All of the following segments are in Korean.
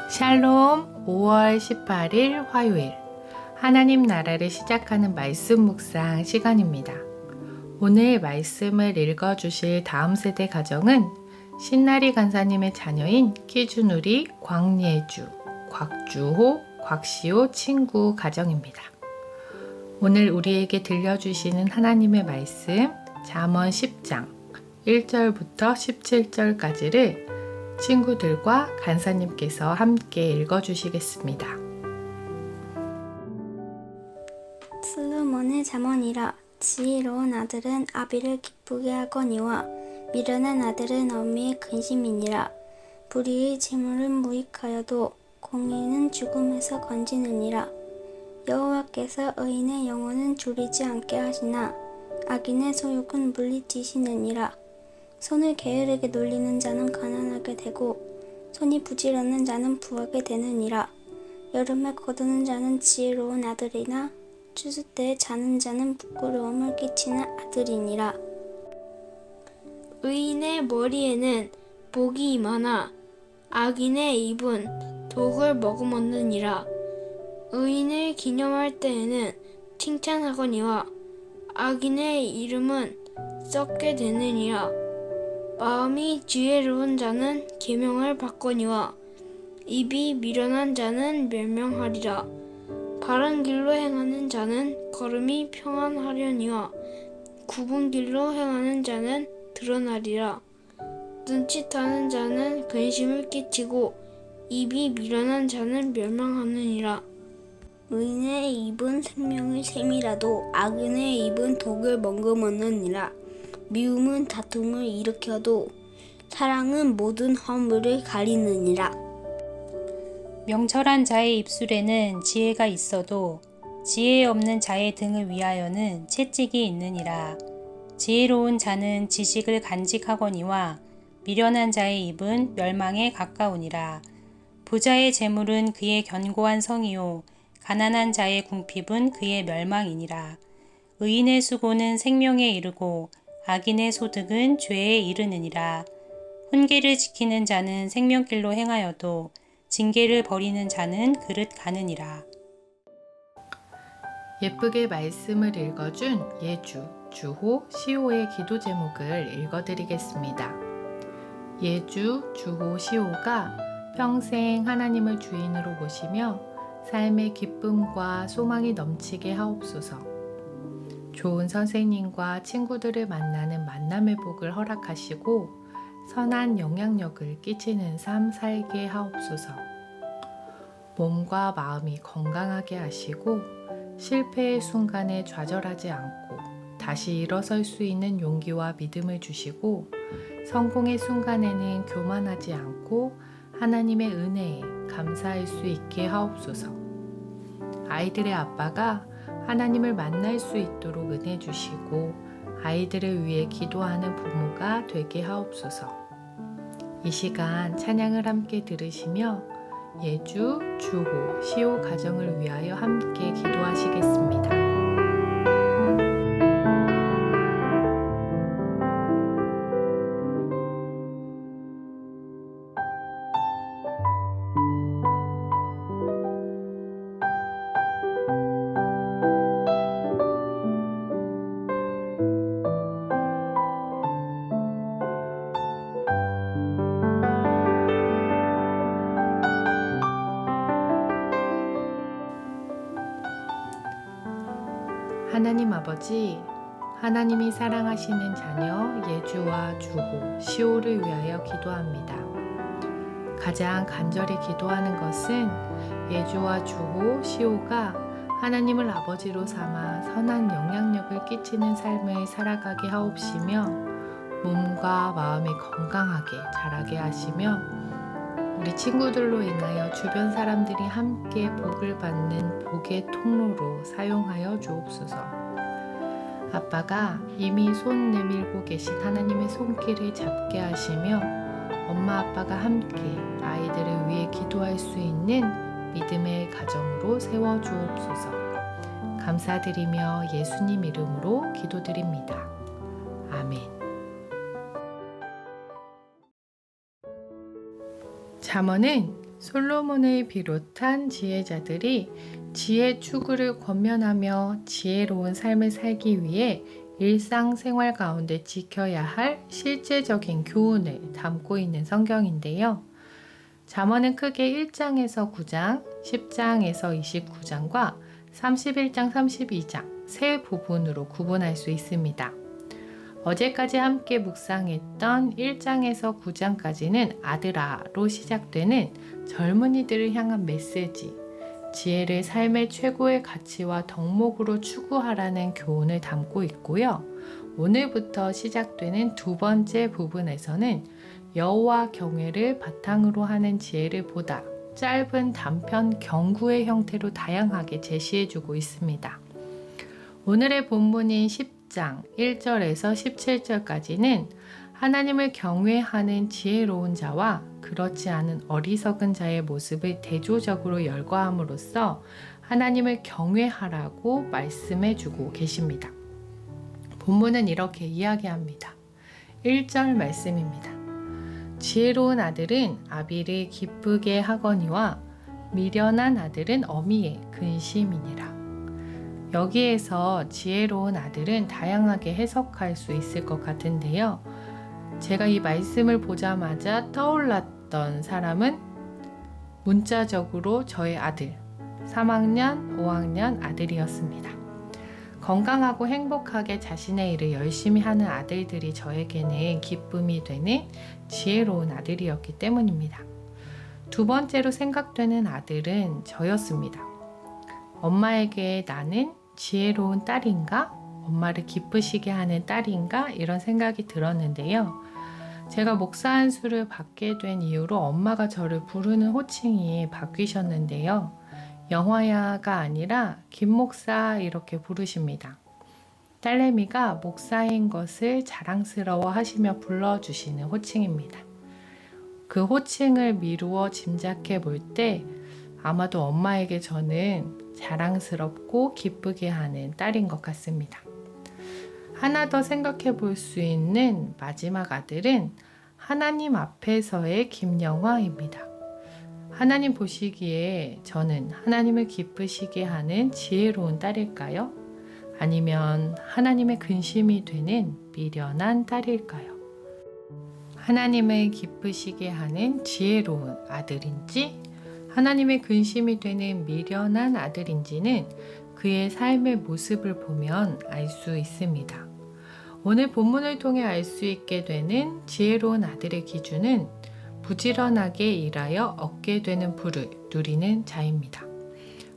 샬롬 5월 18일 화요일 하나님 나라를 시작하는 말씀 묵상 시간입니다. 오늘 말씀을 읽어주실 다음 세대 가정은 신나리 간사님의 자녀인 키주누리, 광예주, 곽주호, 곽시호 친구 가정입니다. 오늘 우리에게 들려주시는 하나님의 말씀 잠언 10장 1절부터 17절까지를 친구들과 간사님께서 함께 읽어주시겠습니다. 솔로몬의 잠언이라. 지혜로운 아들은 아비를 기쁘게 하거니와 미련한 아들은 어미의 근심이니라. 불의의 재물은 무익하여도 공의는 죽음에서 건지느니라. 여호와께서 의인의 영혼은 졸이지 않게 하시나 악인의 소욕은 물리치시느니라. 손을 게으르게 놀리는 자는 가난하게 되고 손이 부지런한 자는 부하게 되느니라. 여름에 거두는 자는 지혜로운 아들이나 추수 때에 자는 자는 부끄러움을 끼치는 아들이니라. 의인의 머리에는 복이 임하나 악인의 입은 독을 머금었느니라. 의인을 기념할 때에는 칭찬하거니와 악인의 이름은 썩게 되느니라. 마음이 지혜로운 자는 계명을 받거니와 입이 미련한 자는 멸명하리라. 바른 길로 행하는 자는 걸음이 평안하려니와 굽은 길로 행하는 자는 드러나리라. 눈짓하는 자는 근심을 끼치고 입이 미련한 자는 멸망하느니라. 의인의 입은 생명의 샘이라도 악인의 입은 독을 머금었느니라. 미움은 다툼을 일으켜도 사랑은 모든 허물을 가리느니라. 명철한 자의 입술에는 지혜가 있어도 지혜 없는 자의 등을 위하여는 채찍이 있느니라. 지혜로운 자는 지식을 간직하거니와 미련한 자의 입은 멸망에 가까우니라. 부자의 재물은 그의 견고한 성이요 가난한 자의 궁핍은 그의 멸망이니라. 의인의 수고는 생명에 이르고 악인의 소득은 죄에 이르느니라. 훈계를 지키는 자는 생명길로 행하여도 징계를 버리는 자는 그릇 가느니라. 예쁘게 말씀을 읽어준 예주, 주호, 시호의 기도 제목을 읽어드리겠습니다. 예주, 주호, 시호가 평생 하나님을 주인으로 모시며 삶의 기쁨과 소망이 넘치게 하옵소서. 좋은 선생님과 친구들을 만나는 만남의 복을 허락하시고 선한 영향력을 끼치는 삶 살게 하옵소서. 몸과 마음이 건강하게 하시고 실패의 순간에 좌절하지 않고 다시 일어설 수 있는 용기와 믿음을 주시고 성공의 순간에는 교만하지 않고 하나님의 은혜에 감사할 수 있게 하옵소서. 아이들의 아빠가 하나님을 만날 수 있도록 은혜 주시고 아이들을 위해 기도하는 부모가 되게 하옵소서. 이 시간 찬양을 함께 들으시며 예주, 주호, 시호 가정을 위하여 함께 기도하시겠습니다. 하나님 아버지, 하나님이 사랑하시는 자녀 예주와 주호, 시호를 위하여 기도합니다. 가장 간절히 기도하는 것은 예주와 주호, 시호가 하나님을 아버지로 삼아 선한 영향력을 끼치는 삶을 살아가게 하옵시며 몸과 마음이 건강하게 자라게 하시며 우리 친구들로 인하여 주변 사람들이 함께 복을 받는 복의 통로로 사용하여 주옵소서. 아빠가 이미 손 내밀고 계신 하나님의 손길을 잡게 하시며 엄마 아빠가 함께 아이들을 위해 기도할 수 있는 믿음의 가정으로 세워주옵소서. 감사드리며 예수님 이름으로 기도드립니다. 아멘. 잠언은 솔로몬을 비롯한 지혜자들이 지혜 추구를 권면하며 지혜로운 삶을 살기 위해 일상생활 가운데 지켜야 할 실제적인 교훈을 담고 있는 성경인데요. 잠언은 크게 1장에서 9장, 10장에서 29장과 31장, 32장 세 부분으로 구분할 수 있습니다. 어제까지 함께 묵상했던 1장에서 9장까지는 아들아로 시작되는 젊은이들을 향한 메시지, 지혜를 삶의 최고의 가치와 덕목으로 추구하라는 교훈을 담고 있고요. 오늘부터 시작되는 두 번째 부분에서는 여호와 경외를 바탕으로 하는 지혜를 보다 짧은 단편 경구의 형태로 다양하게 제시해주고 있습니다. 오늘의 본문인 10장 1절에서 17절까지는 하나님을 경외하는 지혜로운 자와 그렇지 않은 어리석은 자의 모습을 대조적으로 열거함으로써 하나님을 경외하라고 말씀해주고 계십니다. 본문은 이렇게 이야기합니다. 1절 말씀입니다. 지혜로운 아들은 아비를 기쁘게 하거니와 미련한 아들은 어미의 근심이니라. 여기에서 지혜로운 아들은 다양하게 해석할 수 있을 것 같은데요. 제가 이 말씀을 보자마자 떠올랐던 사람은 문자적으로 저의 아들, 3학년, 5학년 아들이었습니다. 건강하고 행복하게 자신의 일을 열심히 하는 아들들이 저에게는 기쁨이 되는 지혜로운 아들이었기 때문입니다. 두 번째로 생각되는 아들은 저였습니다. 엄마에게 나는 지혜로운 딸인가? 엄마를 기쁘시게 하는 딸인가? 이런 생각이 들었는데요. 제가 목사 안수를 받게 된 이후로 엄마가 저를 부르는 호칭이 바뀌셨는데요. 영화야가 아니라 김 목사 이렇게 부르십니다. 딸내미가 목사인 것을 자랑스러워 하시며 불러주시는 호칭입니다. 그 호칭을 미루어 짐작해 볼 때 아마도 엄마에게 저는 자랑스럽고 기쁘게 하는 딸인 것 같습니다. 하나 더 생각해 볼 수 있는 마지막 아들은 하나님 앞에서의 김영화입니다. 하나님 보시기에 저는 하나님을 기쁘시게 하는 지혜로운 딸일까요? 아니면 하나님의 근심이 되는 미련한 딸일까요? 하나님을 기쁘시게 하는 지혜로운 아들인지 하나님의 근심이 되는 미련한 아들인지는 그의 삶의 모습을 보면 알 수 있습니다. 오늘 본문을 통해 알 수 있게 되는 지혜로운 아들의 기준은 부지런하게 일하여 얻게 되는 부를 누리는 자입니다.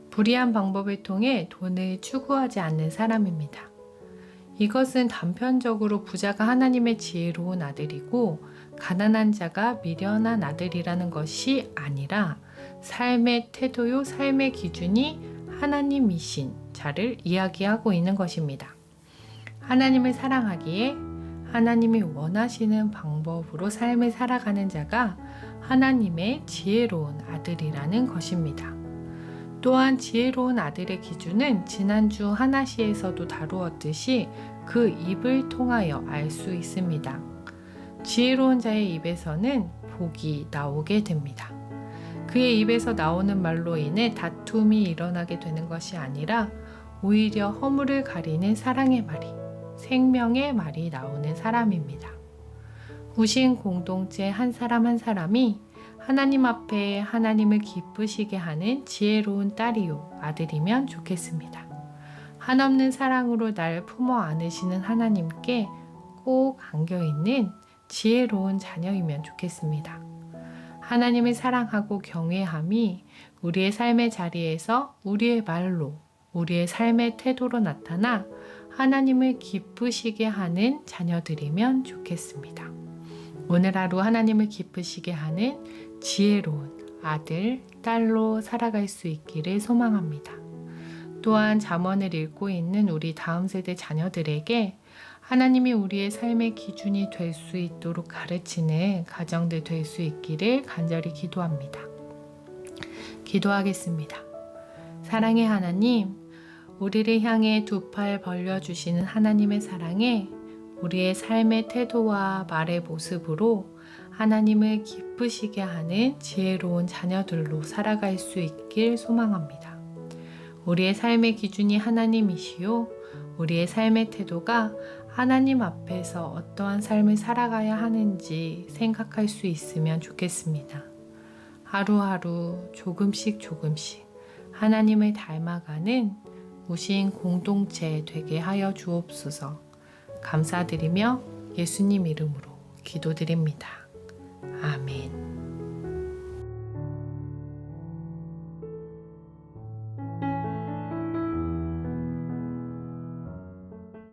불의한 방법을 통해 돈을 추구하지 않는 사람입니다. 이것은 단편적으로 부자가 하나님의 지혜로운 아들이고 가난한 자가 미련한 아들이라는 것이 아니라 삶의 태도요, 삶의 기준이 하나님이신 자를 이야기하고 있는 것입니다. 하나님을 사랑하기에 하나님이 원하시는 방법으로 삶을 살아가는 자가 하나님의 지혜로운 아들이라는 것입니다. 또한 지혜로운 아들의 기준은 지난주 하나시에서도 다루었듯이 그 입을 통하여 알 수 있습니다. 지혜로운 자의 입에서는 복이 나오게 됩니다. 그의 입에서 나오는 말로 인해 다툼이 일어나게 되는 것이 아니라 오히려 허물을 가리는 사랑의 말이, 생명의 말이 나오는 사람입니다. 구신 공동체 한 사람 한 사람이 하나님 앞에 하나님을 기쁘시게 하는 지혜로운 딸이요 아들이면 좋겠습니다. 한없는 사랑으로 날 품어 안으시는 하나님께 꼭 안겨있는 지혜로운 자녀이면 좋겠습니다. 하나님을 사랑하고 경외함이 우리의 삶의 자리에서 우리의 말로, 우리의 삶의 태도로 나타나 하나님을 기쁘시게 하는 자녀들이면 좋겠습니다. 오늘 하루 하나님을 기쁘시게 하는 지혜로운 아들, 딸로 살아갈 수 있기를 소망합니다. 또한 잠언을 읽고 있는 우리 다음 세대 자녀들에게 하나님이 우리의 삶의 기준이 될 수 있도록 가르치는 가정들 될 수 있기를 간절히 기도합니다. 기도하겠습니다. 사랑의 하나님, 우리를 향해 두 팔 벌려주시는 하나님의 사랑에 우리의 삶의 태도와 말의 모습으로 하나님을 기쁘시게 하는 지혜로운 자녀들로 살아갈 수 있길 소망합니다. 우리의 삶의 기준이 하나님이시요. 우리의 삶의 태도가 하나님 앞에서 어떠한 삶을 살아가야 하는지 생각할 수 있으면 좋겠습니다. 하루하루 조금씩 하나님을 닮아가는 무신 공동체 되게 하여 주옵소서. 감사드리며 예수님 이름으로 기도드립니다. 아멘.